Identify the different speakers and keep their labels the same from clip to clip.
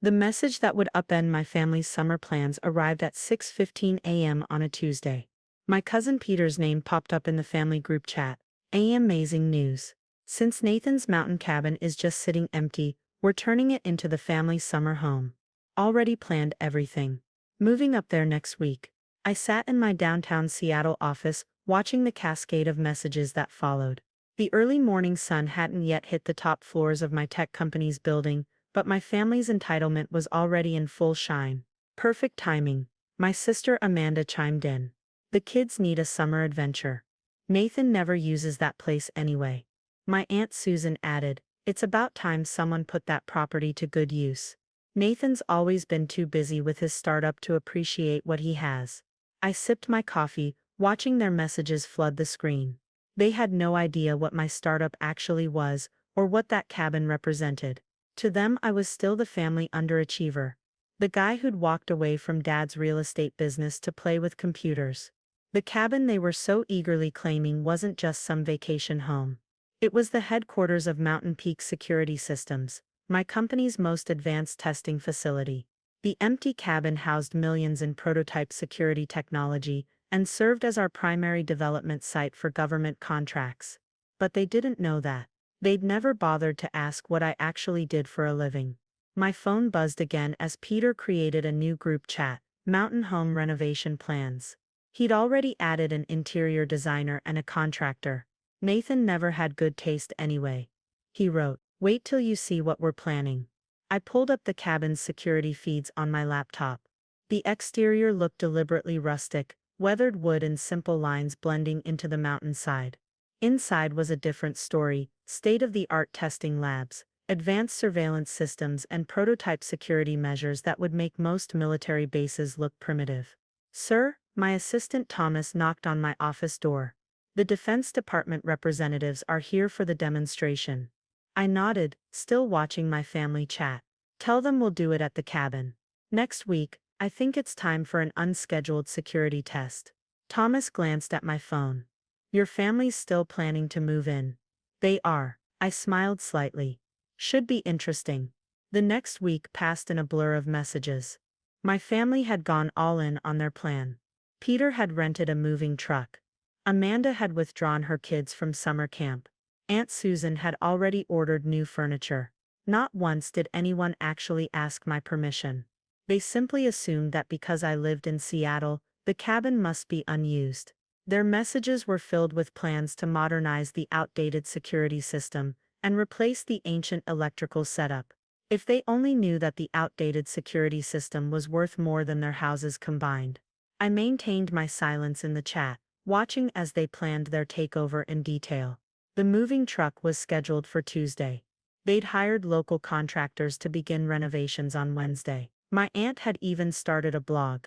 Speaker 1: The message that would upend my family's summer plans arrived at 6:15 a.m. on a Tuesday. My cousin Peter's name popped up in the family group chat. Amazing news. Since Nathan's mountain cabin is just sitting empty, we're turning it into the family summer home. Already planned everything. Moving up there next week. I sat in my downtown Seattle office, watching the cascade of messages that followed. The early morning sun hadn't yet hit the top floors of my tech company's building, but my family's entitlement was already in full shine. Perfect timing. My sister Amanda chimed in. The kids need a summer adventure. Nathan never uses that place anyway. My Aunt Susan added, it's about time someone put that property to good use. Nathan's always been too busy with his startup to appreciate what he has. I sipped my coffee, watching their messages flood the screen. They had no idea what my startup actually was, or what that cabin represented. To them, I was still the family underachiever. The guy who'd walked away from Dad's real estate business to play with computers. The cabin they were so eagerly claiming wasn't just some vacation home. It was the headquarters of Mountain Peak Security Systems, my company's most advanced testing facility. The empty cabin housed millions in prototype security technology and served as our primary development site for government contracts. But they didn't know that. They'd never bothered to ask what I actually did for a living. My phone buzzed again as Peter created a new group chat, Mountain Home Renovation Plans. He'd already added an interior designer and a contractor. Nathan never had good taste anyway. He wrote, wait till you see what we're planning. I pulled up the cabin's security feeds on my laptop. The exterior looked deliberately rustic, weathered wood and simple lines blending into the mountainside. Inside was a different story, state-of-the-art testing labs, advanced surveillance systems and prototype security measures that would make most military bases look primitive. Sir, my assistant Thomas knocked on my office door. The Defense Department representatives are here for the demonstration. I nodded, still watching my family chat. Tell them we'll do it at the cabin. Next week, I think it's time for an unscheduled security test. Thomas glanced at my phone. Your family's still planning to move in. They are. I smiled slightly. Should be interesting. The next week passed in a blur of messages. My family had gone all in on their plan. Peter had rented a moving truck. Amanda had withdrawn her kids from summer camp. Aunt Susan had already ordered new furniture. Not once did anyone actually ask my permission. They simply assumed that because I lived in Seattle, the cabin must be unused. Their messages were filled with plans to modernize the outdated security system and replace the ancient electrical setup. If they only knew that the outdated security system was worth more than their houses combined. I maintained my silence in the chat, watching as they planned their takeover in detail. The moving truck was scheduled for Tuesday. They'd hired local contractors to begin renovations on Wednesday. My aunt had even started a blog.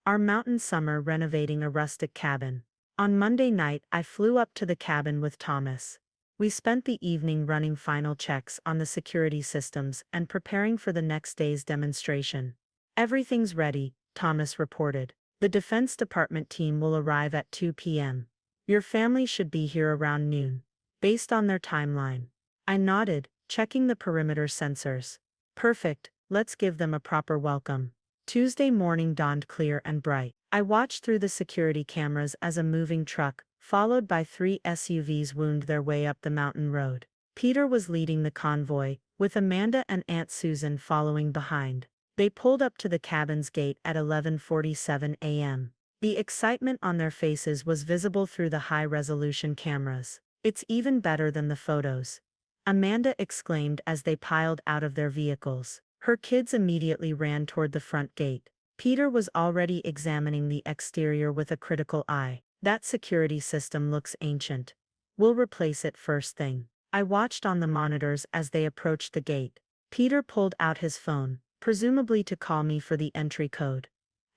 Speaker 1: Our mountain summer renovating a rustic cabin. On Monday night, I flew up to the cabin with Thomas. We spent the evening running final checks on the security systems and preparing for the next day's demonstration. Everything's ready, Thomas reported. The Defense Department team will arrive at 2 p.m. Your family should be here around noon. Based on their timeline. I nodded, checking the perimeter sensors. Perfect, let's give them a proper welcome. Tuesday morning dawned clear and bright. I watched through the security cameras as a moving truck, followed by 3 SUVs, wound their way up the mountain road. Peter was leading the convoy, with Amanda and Aunt Susan following behind. They pulled up to the cabin's gate at 11:47 a.m. The excitement on their faces was visible through the high-resolution cameras. It's even better than the photos. Amanda exclaimed as they piled out of their vehicles. Her kids immediately ran toward the front gate. Peter was already examining the exterior with a critical eye. That security system looks ancient. We'll replace it first thing. I watched on the monitors as they approached the gate. Peter pulled out his phone, presumably to call me for the entry code.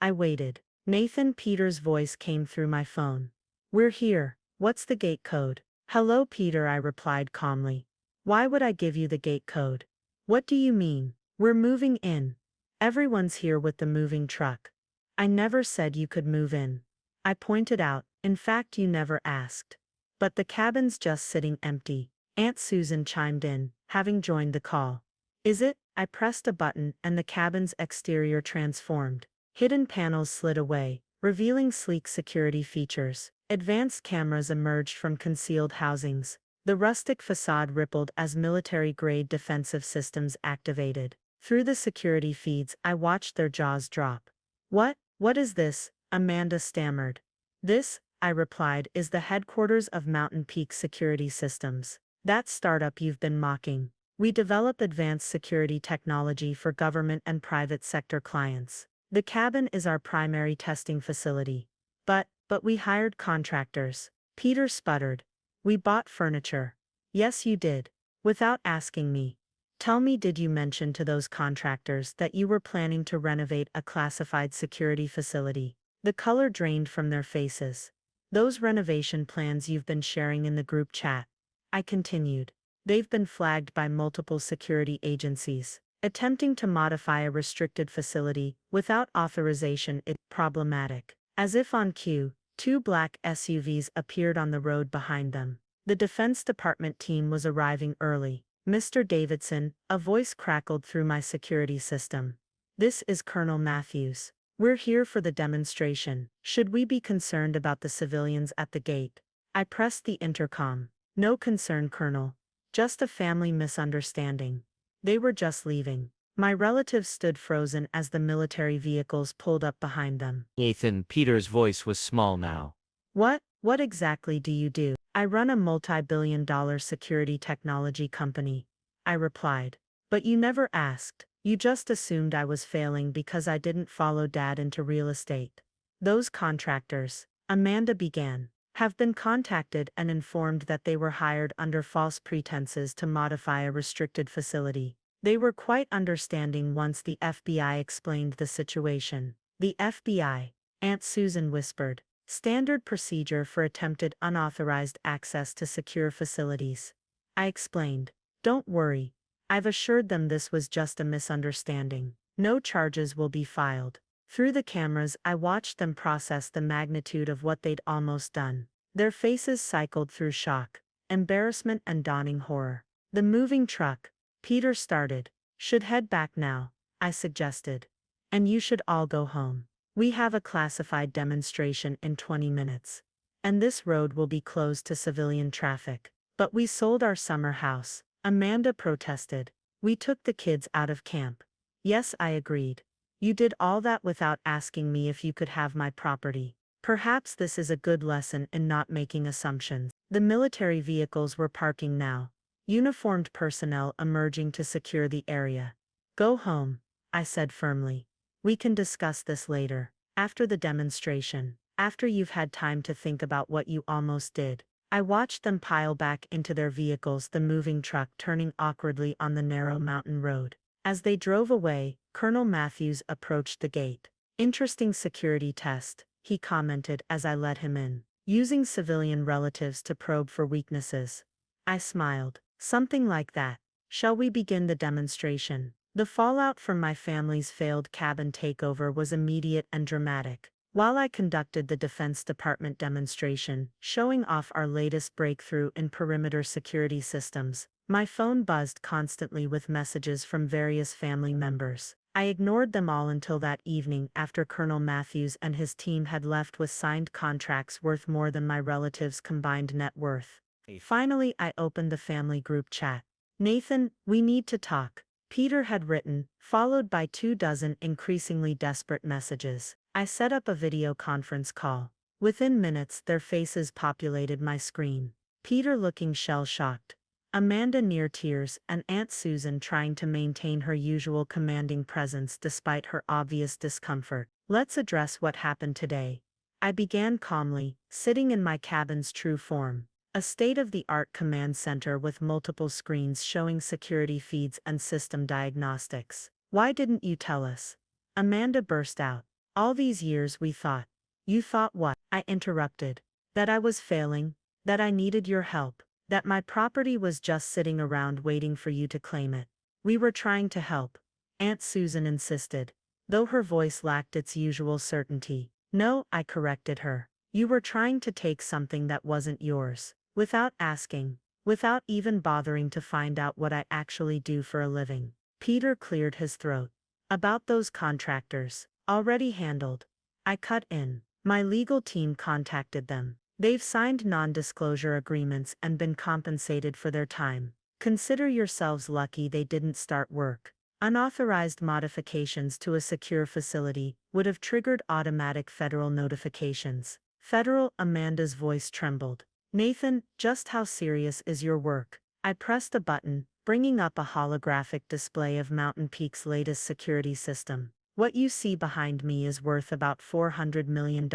Speaker 1: I waited. Nathan Peter's voice came through my phone. We're here. What's the gate code? Hello, Peter, I replied calmly. Why would I give you the gate code? What do you mean? We're moving in. Everyone's here with the moving truck. I never said you could move in. I pointed out, in fact, you never asked. But the cabin's just sitting empty. Aunt Susan chimed in, having joined the call. Is it? I pressed a button and the cabin's exterior transformed. Hidden panels slid away, revealing sleek security features. Advanced cameras emerged from concealed housings. The rustic facade rippled as military-grade defensive systems activated. Through the security feeds, I watched their jaws drop. What is this? Amanda stammered. This, I replied, is the headquarters of Mountain Peak Security Systems. That startup you've been mocking. We develop advanced security technology for government and private sector clients. The cabin is our primary testing facility. But we hired contractors. Peter sputtered. We bought furniture. Yes, you did. Without asking me. Tell me, did you mention to those contractors that you were planning to renovate a classified security facility? The color drained from their faces. Those renovation plans you've been sharing in the group chat. I continued. They've been flagged by multiple security agencies. Attempting to modify a restricted facility without authorization is problematic. As if on cue, two black SUVs appeared on the road behind them. The Defense Department team was arriving early. Mr. Davidson, a voice crackled through my security system. This is Colonel Matthews. We're here for the demonstration. Should we be concerned about the civilians at the gate? I pressed the intercom. No concern, Colonel. Just a family misunderstanding. They were just leaving. My relatives stood frozen as the military vehicles pulled up behind them.
Speaker 2: Nathan, Peter's voice was small now.
Speaker 1: What exactly do you do? I run a multi-billion-dollar security technology company. I replied. But you never asked. You just assumed I was failing because I didn't follow Dad into real estate. Those contractors, Amanda began, have been contacted and informed that they were hired under false pretenses to modify a restricted facility. They were quite understanding once the FBI explained the situation. The FBI, Aunt Susan whispered. Standard procedure for attempted unauthorized access to secure facilities. I explained. Don't worry. I've assured them this was just a misunderstanding. No charges will be filed. Through the cameras, I watched them process the magnitude of what they'd almost done. Their faces cycled through shock, embarrassment, and dawning horror. The moving truck, Peter started, should head back now, I suggested. And you should all go home. We have a classified demonstration in 20 minutes. And this road will be closed to civilian traffic. But we sold our summer house, Amanda protested. We took the kids out of camp. Yes, I agreed. You did all that without asking me if you could have my property. Perhaps this is a good lesson in not making assumptions. The military vehicles were parking now. Uniformed personnel emerging to secure the area. Go home, I said firmly. We can discuss this later, after the demonstration, after you've had time to think about what you almost did. I watched them pile back into their vehicles, the moving truck turning awkwardly on the narrow mountain road. As they drove away, Colonel Matthews approached the gate. Interesting security test, he commented as I let him in. Using civilian relatives to probe for weaknesses. I smiled. Something like that. Shall we begin the demonstration? The fallout from my family's failed cabin takeover was immediate and dramatic. While I conducted the Defense Department demonstration, showing off our latest breakthrough in perimeter security systems, my phone buzzed constantly with messages from various family members. I ignored them all until that evening after Colonel Matthews and his team had left with signed contracts worth more than my relatives' combined net worth. Finally, I opened the family group chat. Nathan, we need to talk. Peter had written, followed by 24 increasingly desperate messages. I set up a video conference call. Within minutes, their faces populated my screen. Peter looking shell-shocked. Amanda near tears, and Aunt Susan trying to maintain her usual commanding presence despite her obvious discomfort. Let's address what happened today. I began calmly, sitting in my cabin's true form. A state-of-the-art command center with multiple screens showing security feeds and system diagnostics. Why didn't you tell us? Amanda burst out. All these years we thought. You thought what? I interrupted. That I was failing, that I needed your help, that my property was just sitting around waiting for you to claim it. We were trying to help, Aunt Susan insisted, though her voice lacked its usual certainty. No, I corrected her. You were trying to take something that wasn't yours. Without asking, without even bothering to find out what I actually do for a living. Peter cleared his throat. About those contractors. Already handled. I cut in. My legal team contacted them. They've signed non-disclosure agreements and been compensated for their time. Consider yourselves lucky they didn't start work. Unauthorized modifications to a secure facility would have triggered automatic federal notifications. Federal? Amanda's voice trembled. Nathan, just how serious is your work? I pressed a button, bringing up a holographic display of Mountain Peak's latest security system. What you see behind me is worth about $400 million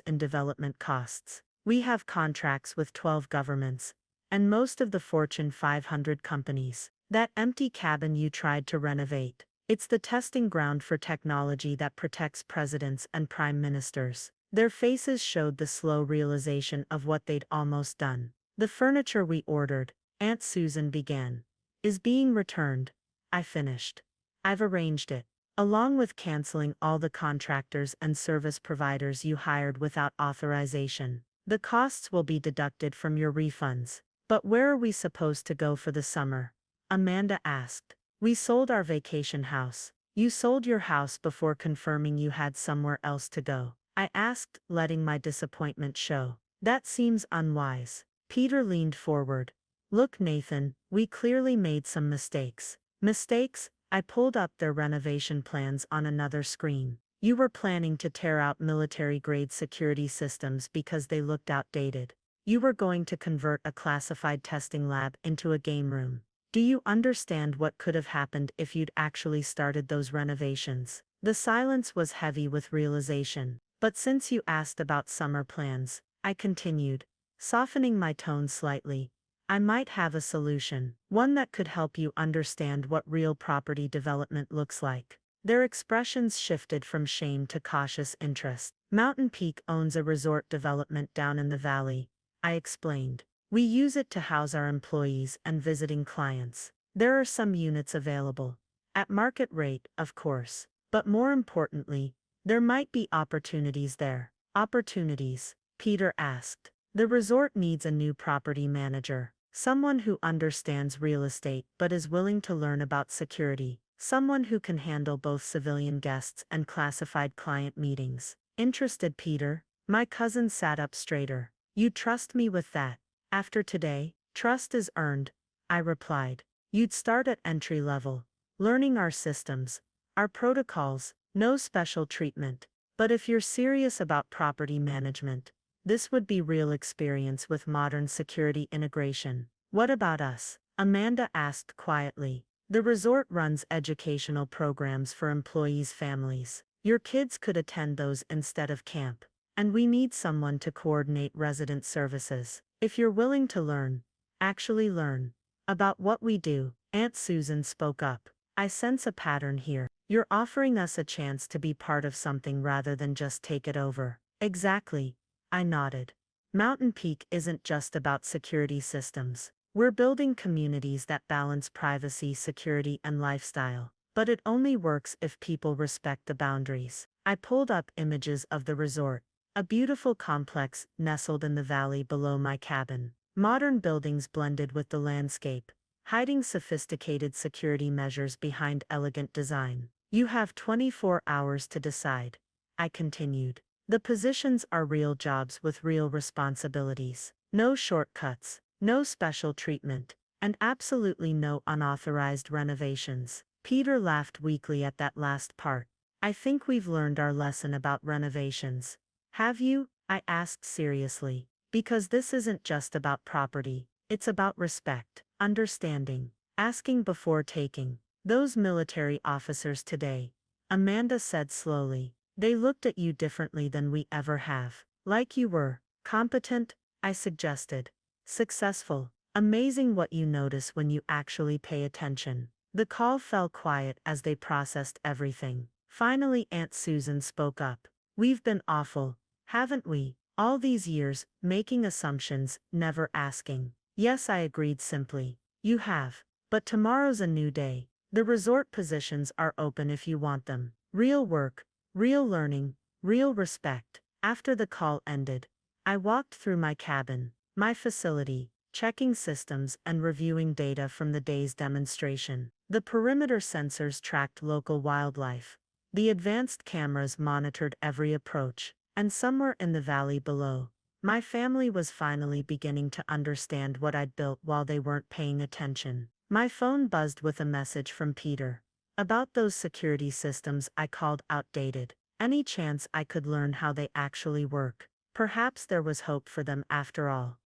Speaker 1: in development costs. We have contracts with 12 governments, and most of the Fortune 500 companies. That empty cabin you tried to renovate. It's the testing ground for technology that protects presidents and prime ministers. Their faces showed the slow realization of what they'd almost done. The furniture we ordered, Aunt Susan began, is being returned. I finished. I've arranged it, along with canceling all the contractors and service providers you hired without authorization. The costs will be deducted from your refunds. But where are we supposed to go for the summer? Amanda asked. We sold our vacation house. You sold your house before confirming you had somewhere else to go. I asked, letting my disappointment show. That seems unwise. Peter leaned forward. Look, Nathan, we clearly made some mistakes. Mistakes? I pulled up their renovation plans on another screen. You were planning to tear out military-grade security systems because they looked outdated. You were going to convert a classified testing lab into a game room. Do you understand what could have happened if you'd actually started those renovations? The silence was heavy with realization. But since you asked about summer plans, I continued, softening my tone slightly, I might have a solution, one that could help you understand what real property development looks like. Their expressions shifted from shame to cautious interest. Mountain Peak owns a resort development down in the valley, I explained. We use it to house our employees and visiting clients. There are some units available. At market rate, of course. But more importantly, there might be opportunities there. Opportunities? Peter asked. The resort needs a new property manager. Someone who understands real estate but is willing to learn about security. Someone who can handle both civilian guests and classified client meetings. Interested, Peter? My cousin sat up straighter. You trust me with that? After today, trust is earned, I replied. You'd start at entry level, learning our systems, our protocols, no special treatment. But if you're serious about property management, this would be real experience with modern security integration. What about us? Amanda asked quietly. The resort runs educational programs for employees' families. Your kids could attend those instead of camp. And we need someone to coordinate resident services. If you're willing to learn, actually learn, about what we do, Aunt Susan spoke up. I sense a pattern here. You're offering us a chance to be part of something rather than just take it over. Exactly, I nodded. Mountain Peak isn't just about security systems. We're building communities that balance privacy, security, and lifestyle. But it only works if people respect the boundaries. I pulled up images of the resort. A beautiful complex nestled in the valley below my cabin. Modern buildings blended with the landscape, hiding sophisticated security measures behind elegant design. You have 24 hours to decide, I continued. The positions are real jobs with real responsibilities. No shortcuts, no special treatment, and absolutely no unauthorized renovations. Peter laughed weakly at that last part. I think we've learned our lesson about renovations. Have you? I asked seriously. Because this isn't just about property, it's about respect, understanding, asking before taking. Those military officers today, Amanda said slowly, they looked at you differently than we ever have. Like you were competent, I suggested. Successful. Amazing what you notice when you actually pay attention. The call fell quiet as they processed everything. Finally, Aunt Susan spoke up. We've been awful, haven't we? All these years, making assumptions, never asking. Yes, I agreed simply. You have. But tomorrow's a new day. The resort positions are open if you want them. Real work, real learning, real respect. After the call ended, I walked through my cabin, my facility, checking systems and reviewing data from the day's demonstration. The perimeter sensors tracked local wildlife. The advanced cameras monitored every approach, and somewhere in the valley below, my family was finally beginning to understand what I'd built while they weren't paying attention. My phone buzzed with a message from Peter. About those security systems I called outdated. Any chance I could learn how they actually work? Perhaps there was hope for them after all.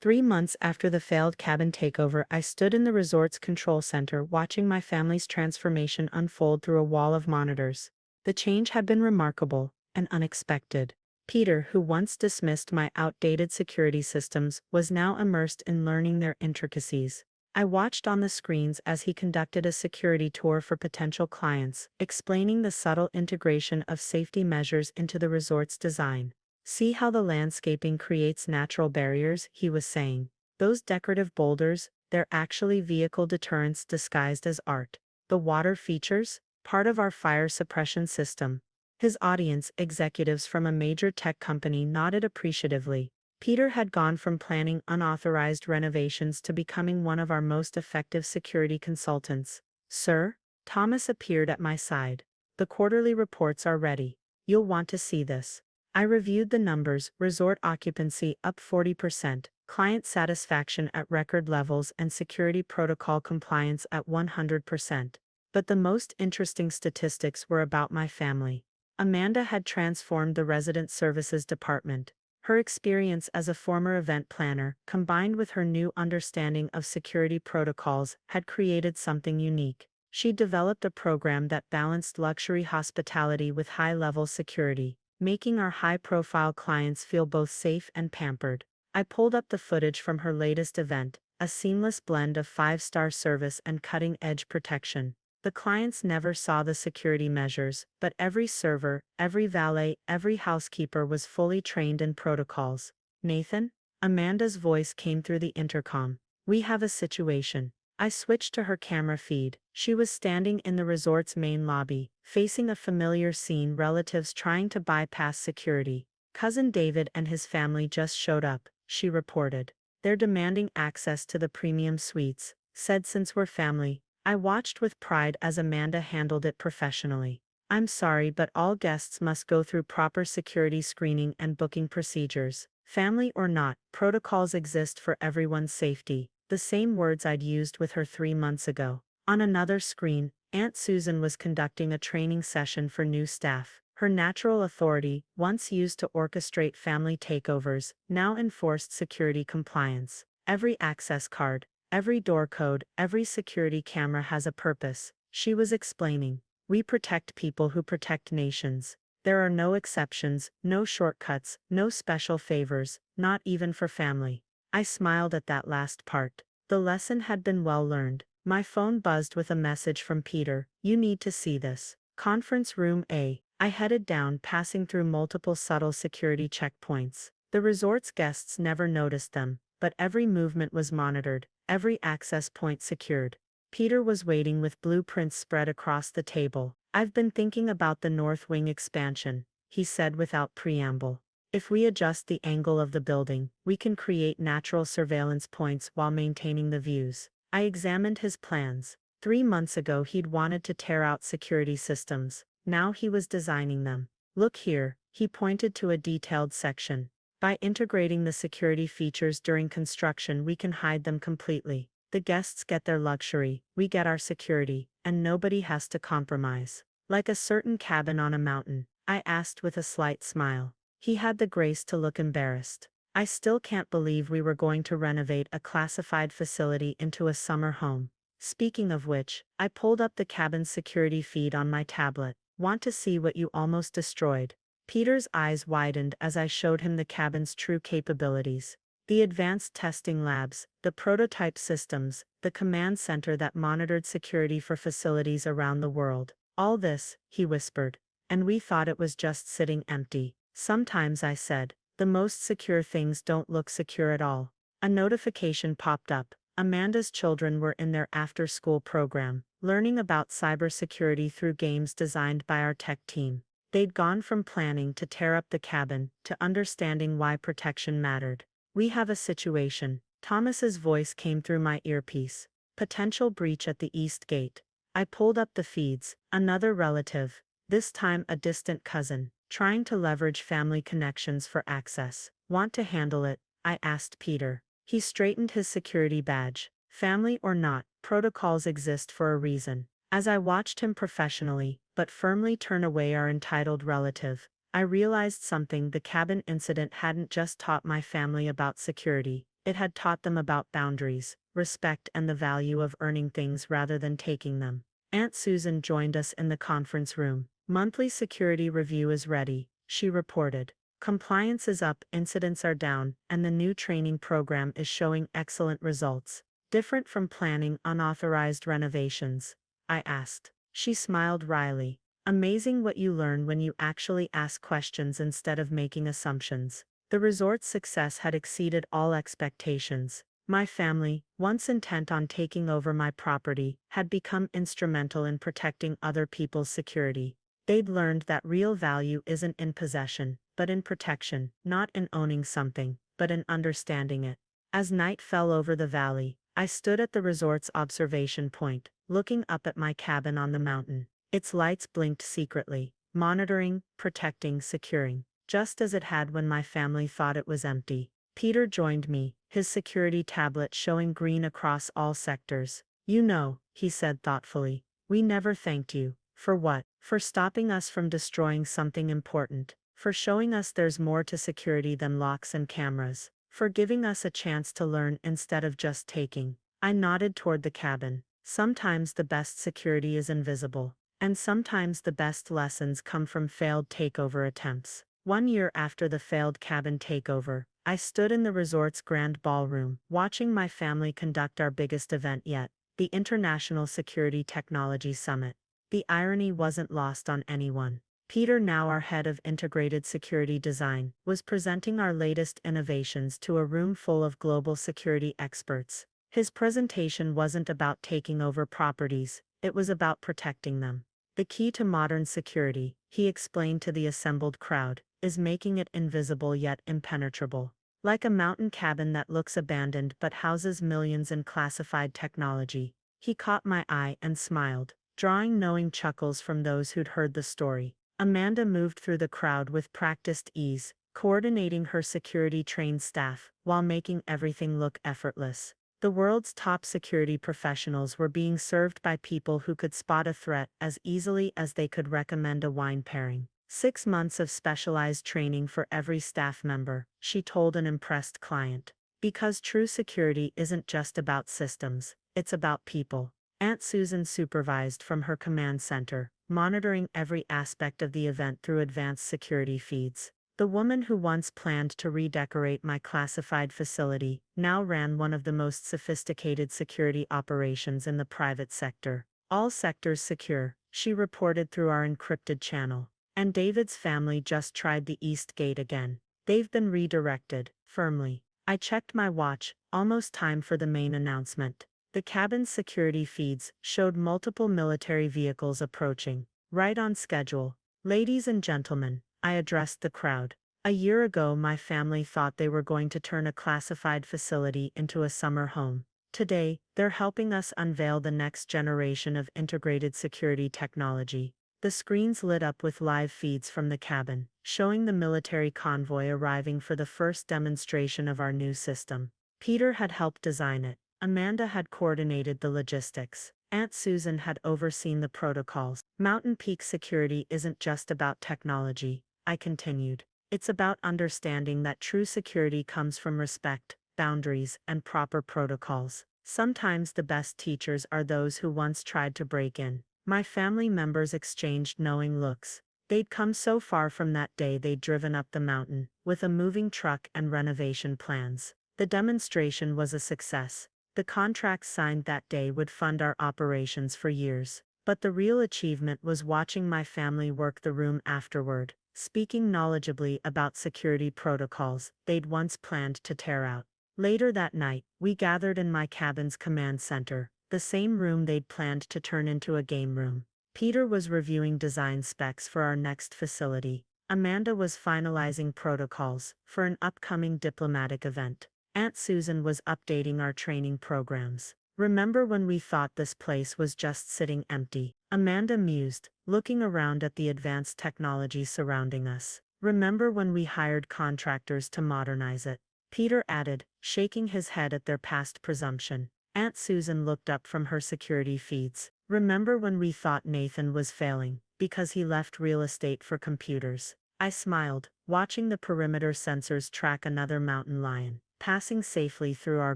Speaker 1: 3 months after the failed cabin takeover, I stood in the resort's control center watching my family's transformation unfold through a wall of monitors. The change had been remarkable and unexpected. Peter, who once dismissed my outdated security systems, was now immersed in learning their intricacies. I watched on the screens as he conducted a security tour for potential clients, explaining the subtle integration of safety measures into the resort's design. See how the landscaping creates natural barriers, he was saying. Those decorative boulders, they're actually vehicle deterrents disguised as art. The water features, part of our fire suppression system. His audience, executives from a major tech company, nodded appreciatively. Peter had gone from planning unauthorized renovations to becoming one of our most effective security consultants. Sir, Thomas appeared at my side. The quarterly reports are ready. You'll want to see this. I reviewed the numbers: resort occupancy up 40%, client satisfaction at record levels, and security protocol compliance at 100%. But the most interesting statistics were about my family. Amanda had transformed the resident services department. Her experience as a former event planner, combined with her new understanding of security protocols, had created something unique. She developed a program that balanced luxury hospitality with high-level security, making our high-profile clients feel both safe and pampered. I pulled up the footage from her latest event, a seamless blend of 5-star service and cutting-edge protection. The clients never saw the security measures, but every server, every valet, every housekeeper was fully trained in protocols. Nathan? Amanda's voice came through the intercom. We have a situation. I switched to her camera feed. She was standing in the resort's main lobby, facing a familiar scene: relatives trying to bypass security. Cousin David and his family just showed up, she reported. They're demanding access to the premium suites. Said since we're family. I watched with pride as Amanda handled it professionally. I'm sorry, but all guests must go through proper security screening and booking procedures. Family or not, protocols exist for everyone's safety. The same words I'd used with her 3 months ago. On another screen, Aunt Susan was conducting a training session for new staff. Her natural authority, once used to orchestrate family takeovers, now enforced security compliance. Every access card, every door code, every security camera has a purpose, she was explaining. We protect people who protect nations. There are no exceptions, no shortcuts, no special favors, not even for family. I smiled at that last part. The lesson had been well learned. My phone buzzed with a message from Peter. You need to see this. Conference room A. I headed down, passing through multiple subtle security checkpoints. The resort's guests never noticed them, but every movement was monitored, every access point secured. Peter was waiting with blueprints spread across the table. I've been thinking about the North Wing expansion, he said without preamble. If we adjust the angle of the building, we can create natural surveillance points while maintaining the views. I examined his plans. 3 months ago he'd wanted to tear out security systems. Now he was designing them. Look here, he pointed to a detailed section. By integrating the security features during construction, we can hide them completely. The guests get their luxury, we get our security, and nobody has to compromise. Like a certain cabin on a mountain, I asked with a slight smile. He had the grace to look embarrassed. I still can't believe we were going to renovate a classified facility into a summer home. Speaking of which, I pulled up the cabin's security feed on my tablet. Want to see what you almost destroyed? Peter's eyes widened as I showed him the cabin's true capabilities. The advanced testing labs, the prototype systems, the command center that monitored security for facilities around the world. All this, he whispered. And we thought it was just sitting empty. Sometimes, I said, the most secure things don't look secure at all. A notification popped up. Amanda's children were in their after-school program, learning about cybersecurity through games designed by our tech team. They'd gone from planning to tear up the cabin to understanding why protection mattered. We have a situation. Thomas's voice came through my earpiece. Potential breach at the East Gate. I pulled up the feeds, another relative, this time a distant cousin, trying to leverage family connections for access. Want to handle it? I asked Peter. He straightened his security badge. Family or not, protocols exist for a reason. As I watched him professionally, but firmly turn away our entitled relative, I realized something. The cabin incident hadn't just taught my family about security, it had taught them about boundaries, respect, and the value of earning things rather than taking them. Aunt Susan joined us in the conference room. Monthly security review is ready, she reported. Compliance is up, incidents are down, and the new training program is showing excellent results. Different from planning unauthorized renovations? I asked. She smiled wryly. Amazing what you learn when you actually ask questions instead of making assumptions. The resort's success had exceeded all expectations. My family, once intent on taking over my property, had become instrumental in protecting other people's security. They'd learned that real value isn't in possession, but in protection, not in owning something, but in understanding it. As night fell over the valley, I stood at the resort's observation point, looking up at my cabin on the mountain. Its lights blinked secretly, monitoring, protecting, securing, just as it had when my family thought it was empty. Peter joined me, his security tablet showing green across all sectors. You know, he said thoughtfully, we never thanked you. For what? For stopping us from destroying something important. For showing us there's more to security than locks and cameras. For giving us a chance to learn instead of just taking. I nodded toward the cabin. Sometimes the best security is invisible. And sometimes the best lessons come from failed takeover attempts. 1 year after the failed cabin takeover, I stood in the resort's grand ballroom, watching my family conduct our biggest event yet, the International Security Technology Summit. The irony wasn't lost on anyone. Peter, now our head of integrated security design, was presenting our latest innovations to a room full of global security experts. His presentation wasn't about taking over properties, it was about protecting them. The key to modern security, he explained to the assembled crowd, is making it invisible yet impenetrable. Like a mountain cabin that looks abandoned but houses millions in classified technology. He caught my eye and smiled, drawing knowing chuckles from those who'd heard the story. Amanda moved through the crowd with practiced ease, coordinating her security-trained staff, while making everything look effortless. The world's top security professionals were being served by people who could spot a threat as easily as they could recommend a wine pairing. 6 months of specialized training for every staff member, she told an impressed client. Because true security isn't just about systems, it's about people. Aunt Susan supervised from her command center, monitoring every aspect of the event through advanced security feeds. The woman who once planned to redecorate my classified facility now ran one of the most sophisticated security operations in the private sector. All sectors secure, she reported through our encrypted channel. And David's family just tried the East Gate again. They've been redirected, firmly. I checked my watch, almost time for the main announcement. The cabin's security feeds showed multiple military vehicles approaching, right on schedule. Ladies and gentlemen, I addressed the crowd. A year ago, my family thought they were going to turn a classified facility into a summer home. Today, they're helping us unveil the next generation of integrated security technology. The screens lit up with live feeds from the cabin, showing the military convoy arriving for the first demonstration of our new system. Peter had helped design it. Amanda had coordinated the logistics. Aunt Susan had overseen the protocols. Mountain Peak security isn't just about technology, I continued. It's about understanding that true security comes from respect, boundaries, and proper protocols. Sometimes the best teachers are those who once tried to break in. My family members exchanged knowing looks. They'd come so far from that day they'd driven up the mountain, with a moving truck and renovation plans. The demonstration was a success. The contracts signed that day would fund our operations for years. But the real achievement was watching my family work the room afterward, speaking knowledgeably about security protocols they'd once planned to tear out. Later that night, we gathered in my cabin's command center, the same room they'd planned to turn into a game room. Peter was reviewing design specs for our next facility. Amanda was finalizing protocols for an upcoming diplomatic event. Aunt Susan was updating our training programs. Remember when we thought this place was just sitting empty? Amanda mused, looking around at the advanced technology surrounding us. Remember when we hired contractors to modernize it? Peter added, shaking his head at their past presumption. Aunt Susan looked up from her security feeds. Remember when we thought Nathan was failing because he left real estate for computers? I smiled, watching the perimeter sensors track another mountain lion, passing safely through our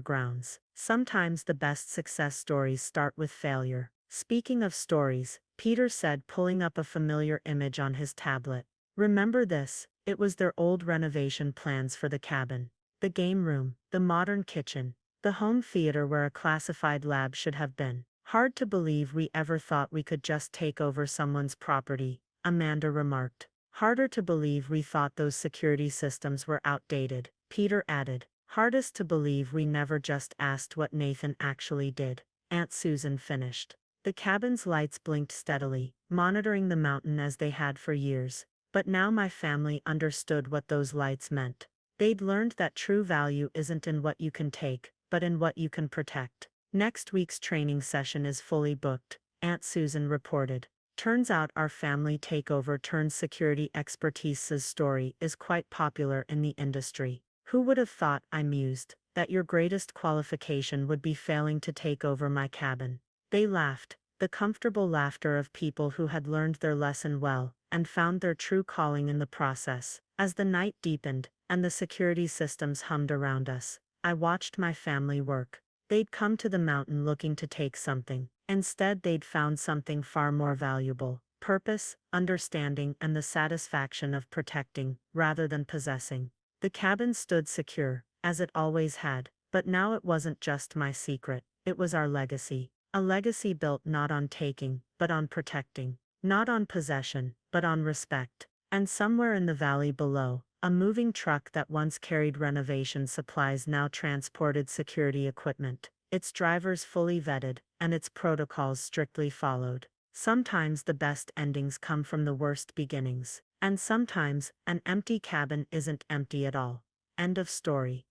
Speaker 1: grounds. Sometimes the best success stories start with failure. Speaking of stories, Peter said, pulling up a familiar image on his tablet. Remember this? It was their old renovation plans for the cabin. The game room, the modern kitchen, the home theater where a classified lab should have been. Hard to believe we ever thought we could just take over someone's property, Amanda remarked. Harder to believe we thought those security systems were outdated, Peter added. Hardest to believe we never just asked what Nathan actually did, Aunt Susan finished. The cabin's lights blinked steadily, monitoring the mountain as they had for years. But now my family understood what those lights meant. They'd learned that true value isn't in what you can take, but in what you can protect. Next week's training session is fully booked, Aunt Susan reported. Turns out our family takeover turned security expertise's story is quite popular in the industry. Who would have thought, I mused, that your greatest qualification would be failing to take over my cabin? They laughed, the comfortable laughter of people who had learned their lesson well, and found their true calling in the process. As the night deepened, and the security systems hummed around us, I watched my family work. They'd come to the mountain looking to take something. Instead, they'd found something far more valuable: purpose, understanding, and the satisfaction of protecting, rather than possessing. The cabin stood secure, as it always had, but now it wasn't just my secret, it was our legacy. A legacy built not on taking, but on protecting. Not on possession, but on respect. And somewhere in the valley below, a moving truck that once carried renovation supplies now transported security equipment, its drivers fully vetted, and its protocols strictly followed. Sometimes the best endings come from the worst beginnings, and sometimes an empty cabin isn't empty at all. End of story.